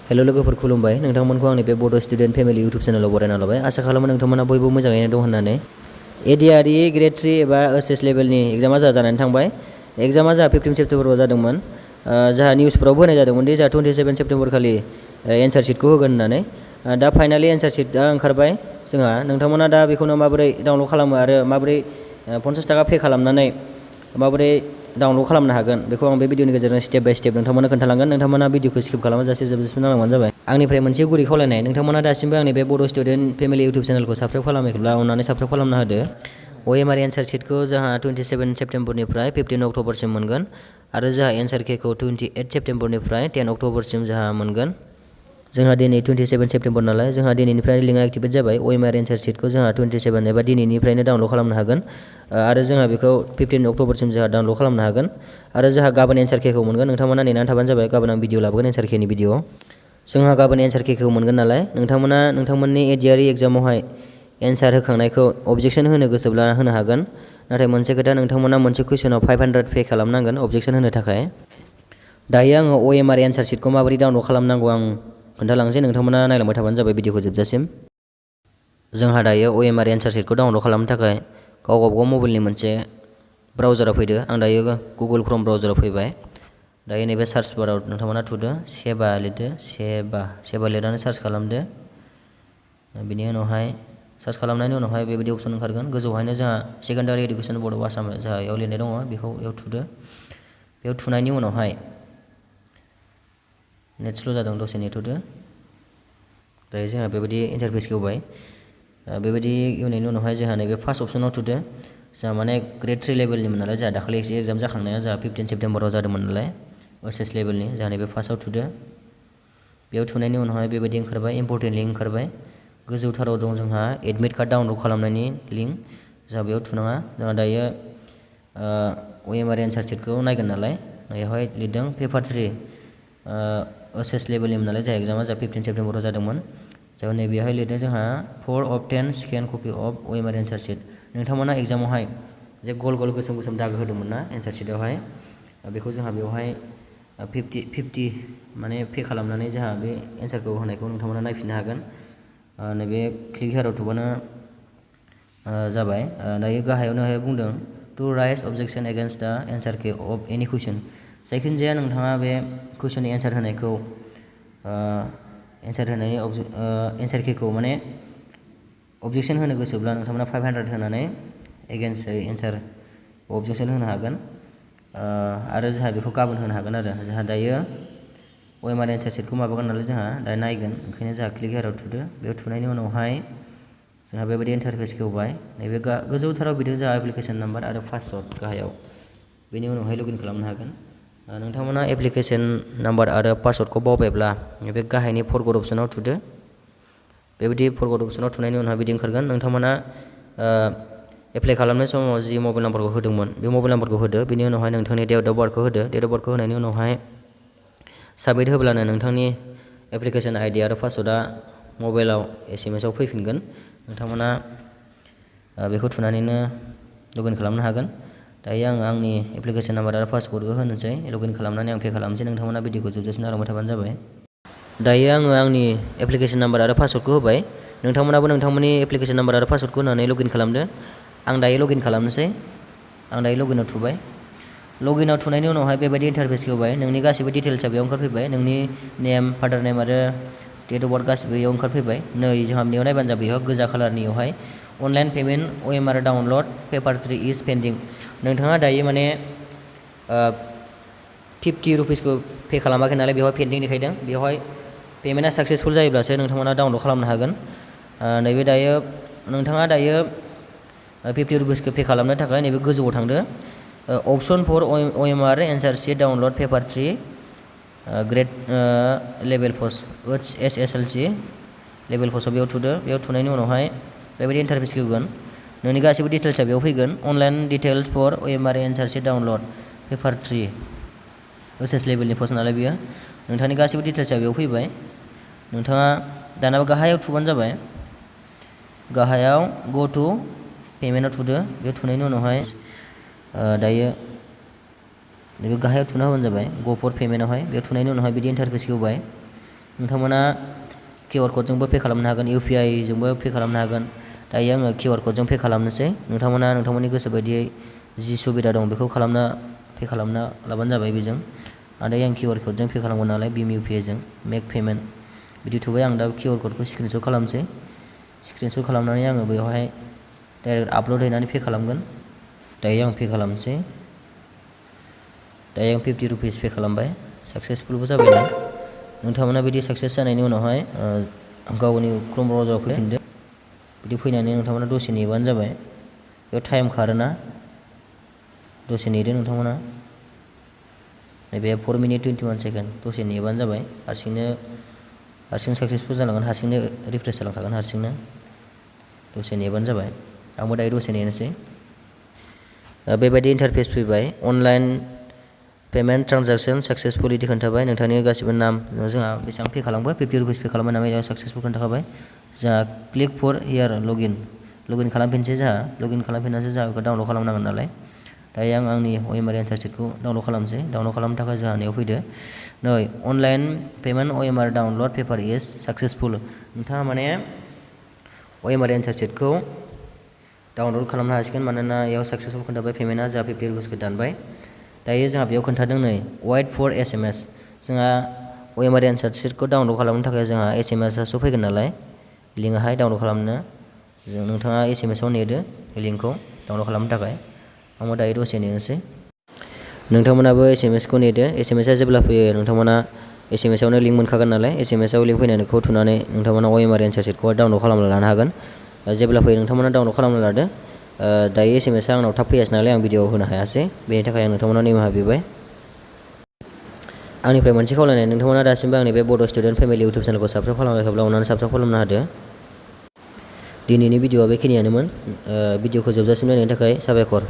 Hello लोगोफोर खुलुमबाय नोंथांमोनखौ आंनि बे बड' स्टुडेन्ट फेमिलि इउटुब चेनेलाव बरायना लाबाय आसा खालामो नोंथांमोना बयबो मोजाङैनो दं होननानै एडिआरइ ग्रेड 3 एबा ओएचएस लेभेलनि एग्जामा जानानै थांबाय एग्जामा जोंहा 15 सेप्टेम्बराव जादोंमोन जोंहा निउसफोरावबो होनाय जादोंमोन दि जोंहा 27 सेप्टेम्बर खालि एन्सार शीटखौ होगोन होननानै दा फाइनालि एन्सार शीटआ ओंखारबाय जोंहा नोंथांमोना दा बेखौनो माबोरै डाउनलड खालामो आरो माबोरै 50 थाखा पे खालामनानै माबोरै डाउनलड खालामनो हागोन बेखौ आं बे भिडिअनि गेजेरजों स्टेप बाय स्टेप नोंथांमोननो खोन्थालांगोन नोंथांमोना भिडिअखौ स्किप खालामाजासे जोबजासिम नायलांबानो जाबाय आंनिफ्राय मोनसे गुरै खावलायनाय नोंथांमोना दासिमबो आंनि बे बड' स्टुडेन्ट फेमिलि इउटुब चेनेलखौ साबस्क्राइब खालामाखैब्ला अननानै साबस्क्राइब खालामना होदो ओएमआर एन्सार शीटखौ जोंहा 27 सेप्टेम्बरनिफ्राय 15 अक्ट'बरसिम मोनगोन आरो जोंहा एन्सार केखौ 28 सेप्टेम्बरनिफ्राय 10 अक्ट'बरसिम जोंहा मोनगोन जोंहा दिनै 27 सेप्टेम्बर नालाय जोंहा दिनैनिफ्राय लिंकआ एक्टिभेट जाबाय ओएमआर एन्सार शीटखौ जोंहा 27 एबा दिनैनिफ्रायनो डाउनलड खालामनो हागोन आरो जोंहा बेखौ 15 अक्ट'बरसिम जोंहा डाउनलड खालामनो हागोन आरो जोंहा गाबोन एन्सार केखौ मोनगोन नोंथांमोना नेनानै थाबानो जाबाय गाबोन आं भिडिअ लाबोगोन एन्सार केनि भिडिअ जोंहा गाबोन एन्सार केखौ मोनगोन नालाय नोंथांमोना नोंथांमोननि एडिआरइ एग्जामावहाय एन्सार होखांनायखौ अबजेक्सन होनो गोसोब्ला होनो हागोन नाथाय मोनसे खोथा नोंथांमोना मोनसे कुइसनाव 500 पे खालामनांगोन अबजेक्सन होनो थाखाय दायो आङो ओएमआर एन्सार शीटखौ माबोरै डाउनलड खालामनांगौ आं खोन्थालांसै नोंथांमोना नायलांबाय थाबानो जाबाय भिडिअखौ जोबजासिम जोंहा दायो ओएमआर एन्सार शीटखौ डाउनलड खालामनो थाखाय गावबागाव मबाइलनि मोनसे ब्राउजाराव फैदो आं दायो गुगोल क्रोम ब्राउजाराव फैबाय दायो नैबे सार्च बाराव नोंथांमोना थुदो सेबा लिरदो सेबा लिरनानै सार्च खालामदो बिनि उनावहाय सार्च खालामनायनि उनावहाय बेबायदि अपसन ओंखारगोन गोजौहायनो जोंहा secondary education board of Assam जोंहा बेयाव लिरनाय दङ बेखौ बेयाव थुदो बेयाव थुनायनि उनावहाय नेट स्ल' जादों दसे नेथ'दो दायो जोंहा बेबायदि इन्टारफेसखौ होबाय बेबायदि एवनायनि उनावहाय जोंहा नैबे फार्स्ट अपसनाव थुदो जोंहा माने ग्रेड 3 लेभेलनिमोन नालाय जोंहा दाखालि एसे एग्जाम जाखांनाया जोंहा 15 सेप्टेम्बराव जादोंमोन नालाय ओएचएस लेभेलनि जोंहा नैबे फार्स्टआव थुदो बेयाव थुनायनि उनावहाय बेबायदि ओंखारबाय इम्पर्टेन्ट लिंक ओंखारबाय गोजौथाराव दं जोंहा एडमिट कार्ड डाउनलड खालामनायनि लिंक जोंहा बेयाव थुनाङा जोंहा दायो ओएमआर एन्सार शीटखौ नायगोन नालाय बेवहाय लिरदों पेपार 3 ओएचएस लेभेलनिमोन नालाय जोंहा एग्जामा जोंहा 15 सेप्टेम्बराव जादोंमोन जोंहा नैबेहाय लिरदों जोंहा 4/10 scan copy of OMR answer sheet नोंथांमोना एग्जामावहाय जे गल गल गोसोम गोसोम दागो होदोंमोन ना एन्सार शीटआवहाय बेखौ जोंहा बेवहाय 50 माने पे खालामनानै जोंहा बे एन्सारखौ होनायखौ नोंथांमोना नायफिननो हागोन नैबे क्लिक हेयाराव थुबानो जाबाय दायो गाहायावनो बुंदों टु राइज अबजेक्सन एगेन्स्ट द एन्सार के अफ एनि कुइसन जायखिजाया नोंथाङा बे कुइसननि एन्सार होनायखौ एन्सार केखौ माने अबजेक्सन होनो गोसोब्ला नोंथांमोना 500 होनानै एगेन्स्ट एन्सार अबजेक्सन होनो हागोन आरो जोंहा बेखौ गाबोन होनो हागोन आरो जोंहा दायो ओएमआर एन्सार शीटखौ माबागोन नालाय जोंहा दा नायगोन ओंखायनो जोंहा क्लिक हेयाराव थुदो बेयाव थुनायनि उनावहाय जोंहा बेबायदि इन्टारफेसखौ होबाय नैबे गोजौथाराव बिदों जोंहा एप्लिकेसन नाम्बार आरो पासवर्ड गाहायाव बेनि उनावहाय लगइन खालामनो हागोन नोंथांमोना एप्लिकेसन नाम्बार आरो पासवर्डखौ बावबायब्ला बे गाहायनि फरवर्ड अपसनाव थुदो बेबायदि फरवर्ड अपसनाव थुनायनि उनाव बिदि ओंखारगोन नोंथांमोना एप्लाइ खालामनाय समाव जि मबाइल नाम्बारखौ होदोंमोन बे मबाइल नाम्बारखौ होदो बेनि उनावहाय नोंथांनि डेट अफ बार्थखौ होदो डेट अफ बार्थखौ होनायनि उनावहाय साबमिट होब्लानो नोंथांनि एप्लिकेसन आइडि आरो पासवर्डआ मबाइलाव एसएमएसआव फैफिनगोन नोंथांमोना बेखौ थुनानैनो लगइन खालामनो हागोन दायो आङो आंनि एप्लिकेसन नाम्बार आरो पासवर्डखौ होनोसै लगइन खालामनानै आं पे खालामनोसै नोंथांमोना भिडिअखौ जोबजासिम नायलांबाय थाबानो जाबाय दायो आङो आंनि एप्लिकेसन नाम्बार आरो पासवर्डखौ होबाय नोंथांमोनाबो नोंथांमोननि एप्लिकेसन नाम्बार आरो पासवर्डखौ होनानै लगइन खालामदो आं दायो लगइन खालामनोसै आं दायो लगइनाव थुबाय लगइनाव थुनायनि उनावहाय बेबायदि इन्टारफेसखौ होबाय नोंनि गासैबो डिटेल्सआ बेयाव ओंखारफैबाय नोंनि नेम फादार नेम आरो डेट अफ बार्थ गासिबो बेयाव ओंखारफैबाय नै जोंहा बेयाव नायबानो जाबाय बेयाव गोजा कालारनियावहाय online payment OMR download paper 3 is pending नोंथाङा दायो माने 50 रुपिसखौ पे खालामाखै नालाय बेवहाय पेन्डिं देखायदों बेवहाय पेमेन्टआ साक्सेसफुल जायोब्लासो नोंथांमोना डाउनलड खालामनो हागोन नैबे दायो नोंथाङा दायो 50 रुपिसखौ पे खालामनो थाखाय नैबे गोजौआव थांदो option for OMR answer sheet download paper 3 grade level post SSLC level पस्टआव बेयाव थुदो बेयाव थुनायनि उनावहाय बेबायदि इन्टारफेसखौ होगोन नोंनि गासैबो डिटेल्सआ बेयाव फैगोन online details four OMR answer sheet download paper 3 OHS लेभेलनि post नालाय बियो नोंथांनि गासैबो डिटेल्सआ बेयाव फैबाय नोंथाङा दानाबा गाहायाव थुबानो जाबाय गाहायाव गो टु पेमेन्टआव थुदो बेयाव थुनायनि उनावहाय दायो नैबे गाहायाव थुना होबानो जाबाय गो फर पेमेन्टआवहाय बेयाव थुनायनि उनावहाय बिदि इन्टारफेसखौ होबाय नोंथांमोना QR क'डजोंबो पे खालामनो हागोन, UPI जोंबो पे खालामनो हागोन। दायो आङो QR क'डजों पे खालामनोसै। नोंथांमोना नोंथांमोननि गोसो बायदियै जि सुबिदा दं बेखौ पे खालामना लाबानो जाबाय बेजों। आरो आं QR क'डजों पे खालामगोन नालाय भीम UPI जों मेक पेमेन्ट बिदि थुबाय। आं दा QR क'डखौ स्क्रिनशट खालामसै। स्क्रिनशट खालामनानै आङो बेवहाय डाइरेक्ट आपल'ड हैनानै पे खालामगोन। दायो आं पे खालामसै। दायो आं 50 रुपिस पे खालामबाय। साक्सेसफुलबो जाबायना। नोंथांमोना बिदि साक्सेस जानायनि उनावहाय गावनि क्रोम ब्राउजाराव फैफिनदो। बिदि फैनानै नोंथांमोना दसे नेबानो जाबाय। बेयाव टाइम खारोना, दसे नेदो नोंथांमोना। नैबे 4 मिनिट 21 सेकेन्ड दसे नेबानो जाबाय। हारसिं साक्सेसफुल जालांगोन, हारसिंनो रिफ्रेस जालांखागोन हारसिंनो। दसे नेबानो जाबाय। आंबो दायो दसे नेनोसै। बेबायदि इन्टारफेस फैबाय। अनलाइन पेमेन्ट ट्रान्जेक्सन साक्सेसफुल इदि खोन्थाबाय। नोंथांनि गासिबो नाम, जोंहा बेसेबां पे खालामबाय 50 रुपिस पे खालामबाय नालाय साक्सेसफुल खोन्थाखाबाय। जोंहा क्लिक फर हियार लगइन खालामफिनसै। लगइन खालामफिननासो जोंहा बेखौ डाउनलड खालामनांगोन नालाय। दायो आं आंनि OMR एन्सार शीटखौ डाउनलड खालामसै। डाउनलड खालामनो थाखाय जोंहा नेयाव फैदो। नै online payment OMR download paper is successful. नोंथाङा माने OMR एन्सार शीटखौ डाउनलड खालामनो हासिगोन, मानोना बेयाव साक्सेसफुल खोन्थाबाय। पेमेन्टआ जोंहा 50 रुपिसखौ दानबाय। दायो जोंहा बेयाव खोन्थादों नै वेट फर SMS। जोंहा OMR एन्सार शीटखौ डाउनलड खालामनो थाखाय जोंहा SMS सो फैगोन नालाय, लिंकआहाय डाउनलड खालामनो। नोंथाङा SMS आव नेदो लिंकखौ डाउनलड खालामनो थाखाय। आंबो दायो दसे नेनोसै। नोंथांमोनाबो SMS खौ नेदो। SMS आ जेब्ला फैयो नोंथांमोना SMS आवनो लिंक मोनखागोन नालाय। SMS आव लिंक फैनायखौ थुनानै नोंथांमोना OMR एन्सार शीटखौ डाउनलड खालामना लानो हागोन। जेब्ला फैयो नोंथांमोना डाउनलड खालामना लादो। दायो SMS आ आंनाव थाब फैयासै नालाय आं भिडिअ होनो हायासै। बेनि थाखाय आं नोंथांमोनाव निमाहा बिबाय। आंनिफ्राय मोनसे खावलायनाय, नोंथांमोना दासिमबो आंनि बे बड' स्टुडेन्ट फेमिलि इउटुब चेनेलखौ साबस्क्राइब खालामाखैब्ला अननानै साबस्क्राइब खालामना होदो। दिनैनि भिडिअआ बेखिनियानोमोन। भिडिअखौ जोबजासिम नायनायनि थाखाय साबायखर।